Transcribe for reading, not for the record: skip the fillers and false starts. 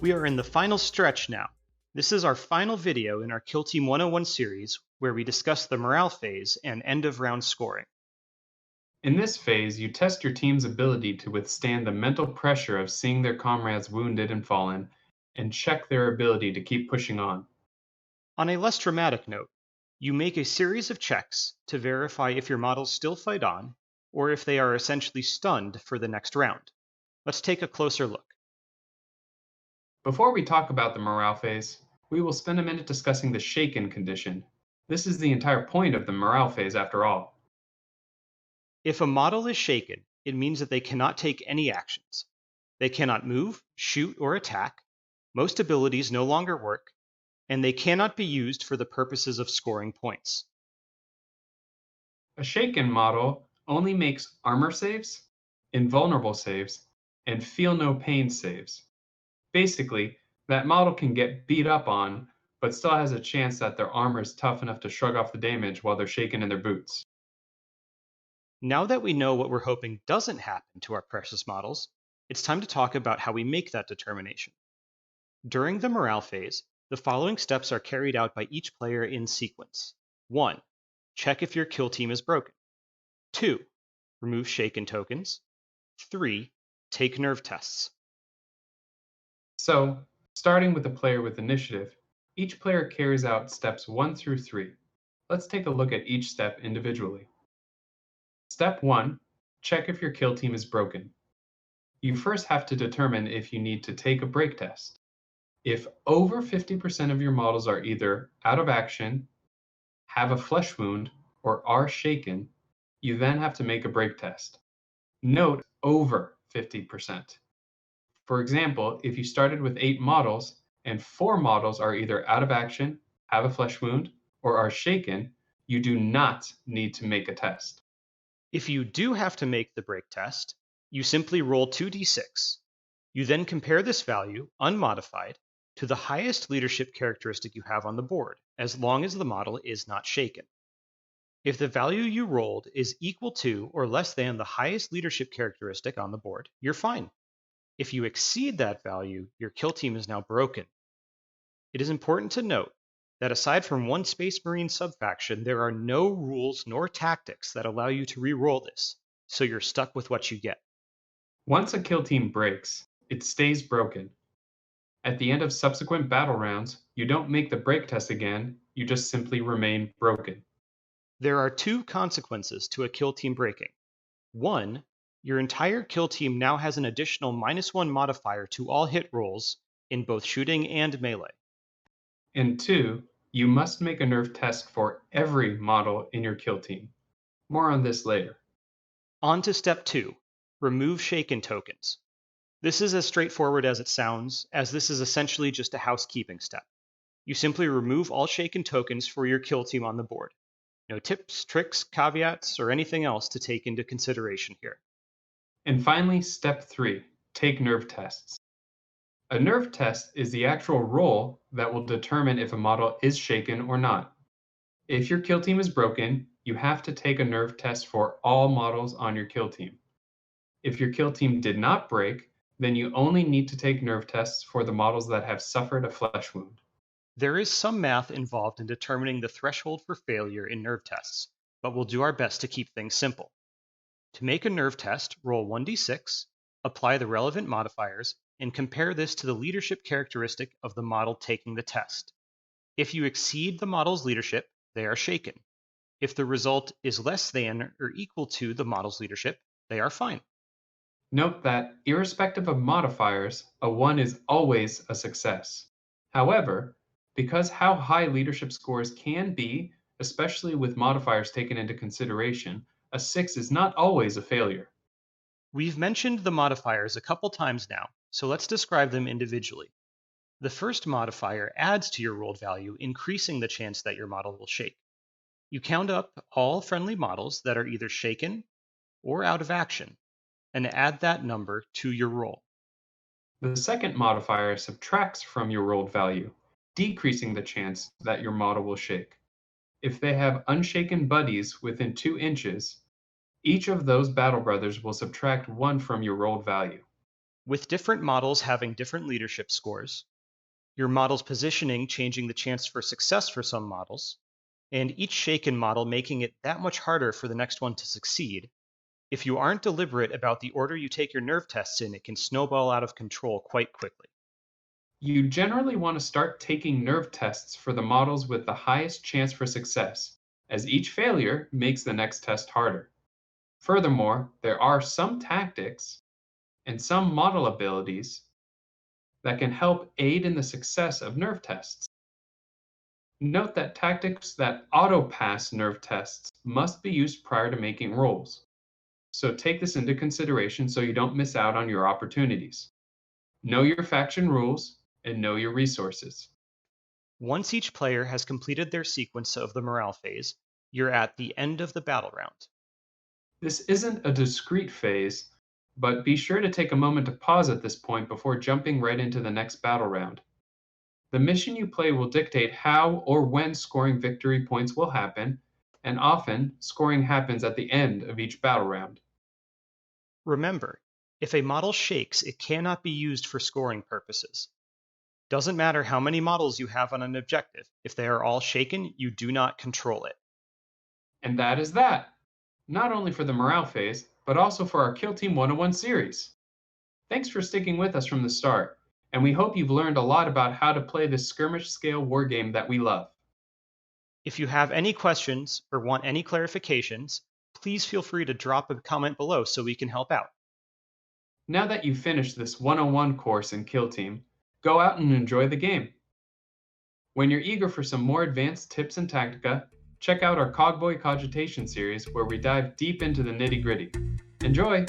We are in the final stretch now. This is our final video in our Kill Team 101 series where we discuss the morale phase and end of round scoring. In this phase, you test your team's ability to withstand the mental pressure of seeing their comrades wounded and fallen, and check their ability to keep pushing on. On a less dramatic note, you make a series of checks to verify if your models still fight on, or if they are essentially stunned for the next round. Let's take a closer look. Before we talk about the morale phase, we will spend a minute discussing the shaken condition. This is the entire point of the morale phase after all. If a model is shaken, it means that they cannot take any actions. They cannot move, shoot, or attack, most abilities no longer work, and they cannot be used for the purposes of scoring points. A shaken model only makes armor saves, invulnerable saves, and feel no pain saves. Basically, that model can get beat up on, but still has a chance that their armor is tough enough to shrug off the damage while they're shaken in their boots. Now that we know what we're hoping doesn't happen to our precious models, it's time to talk about how we make that determination. During the morale phase, the following steps are carried out by each player in sequence. 1. Check if your kill team is broken. 2. Remove shaken tokens. 3. Take nerve tests. So, starting with a player with initiative, each player carries out steps 1 through 3. Let's take a look at each step individually. Step 1. Check if your kill team is broken. You first have to determine if you need to take a break test. If over 50% of your models are either out of action, have a flesh wound, or are shaken, you then have to make a break test. Note over 50%. For example, if you started with 8 models and 4 models are either out of action, have a flesh wound, or are shaken, you do not need to make a test. If you do have to make the break test, you simply roll 2d6. You then compare this value, unmodified, to the highest leadership characteristic you have on the board, as long as the model is not shaken. If the value you rolled is equal to or less than the highest leadership characteristic on the board, you're fine. If you exceed that value, your kill team is now broken. It is important to note that aside from one Space Marine subfaction, there are no rules nor tactics that allow you to re-roll this, so you're stuck with what you get. Once a kill team breaks, it stays broken. At the end of subsequent battle rounds, you don't make the break test again, you just simply remain broken. There are 2 consequences to a kill team breaking. 1, your entire kill team now has an additional -1 modifier to all hit rolls in both shooting and melee. And 2, you must make a nerve test for every model in your kill team. More on this later. On to step 2, remove shaken tokens. This is as straightforward as it sounds, as this is essentially just a housekeeping step. You simply remove all shaken tokens for your kill team on the board. No tips, tricks, caveats, or anything else to take into consideration here. And finally, step 3, take nerve tests. A nerve test is the actual roll that will determine if a model is shaken or not. If your kill team is broken, you have to take a nerve test for all models on your kill team. If your kill team did not break, then you only need to take nerve tests for the models that have suffered a flesh wound. There is some math involved in determining the threshold for failure in nerve tests, but we'll do our best to keep things simple. To make a nerve test, roll 1d6, apply the relevant modifiers, and compare this to the leadership characteristic of the model taking the test. If you exceed the model's leadership, they are shaken. If the result is less than or equal to the model's leadership, they are fine. Note that, irrespective of modifiers, a 1 is always a success. However, because how high leadership scores can be, especially with modifiers taken into consideration, a 6 is not always a failure. We've mentioned the modifiers a couple times now, so let's describe them individually. The first modifier adds to your rolled value, increasing the chance that your model will shake. You count up all friendly models that are either shaken or out of action, and add that number to your roll. The second modifier subtracts from your rolled value, decreasing the chance that your model will shake. If they have unshaken buddies within 2 inches, each of those battle brothers will subtract 1 from your rolled value. With different models having different leadership scores, your model's positioning changing the chance for success for some models, and each shaken model making it that much harder for the next one to succeed, if you aren't deliberate about the order you take your nerve tests in, it can snowball out of control quite quickly. You generally want to start taking nerve tests for the models with the highest chance for success, as each failure makes the next test harder. Furthermore, there are some tactics and some model abilities that can help aid in the success of nerve tests. Note that tactics that auto-pass nerve tests must be used prior to making rolls. So take this into consideration so you don't miss out on your opportunities. Know your faction rules and know your resources. Once each player has completed their sequence of the morale phase, you're at the end of the battle round. This isn't a discrete phase, but be sure to take a moment to pause at this point before jumping right into the next battle round. The mission you play will dictate how or when scoring victory points will happen, and often, scoring happens at the end of each battle round. Remember, if a model shakes, it cannot be used for scoring purposes. Doesn't matter how many models you have on an objective, if they are all shaken, you do not control it. And that is that, not only for the morale phase, but also for our Kill Team 101 series. Thanks for sticking with us from the start, and we hope you've learned a lot about how to play this skirmish scale wargame that we love. If you have any questions or want any clarifications, please feel free to drop a comment below so we can help out. Now that you've finished this 101 course in Kill Team, go out and enjoy the game. When you're eager for some more advanced tips and tactica, check out our Cogboy Cogitation series where we dive deep into the nitty-gritty. Enjoy!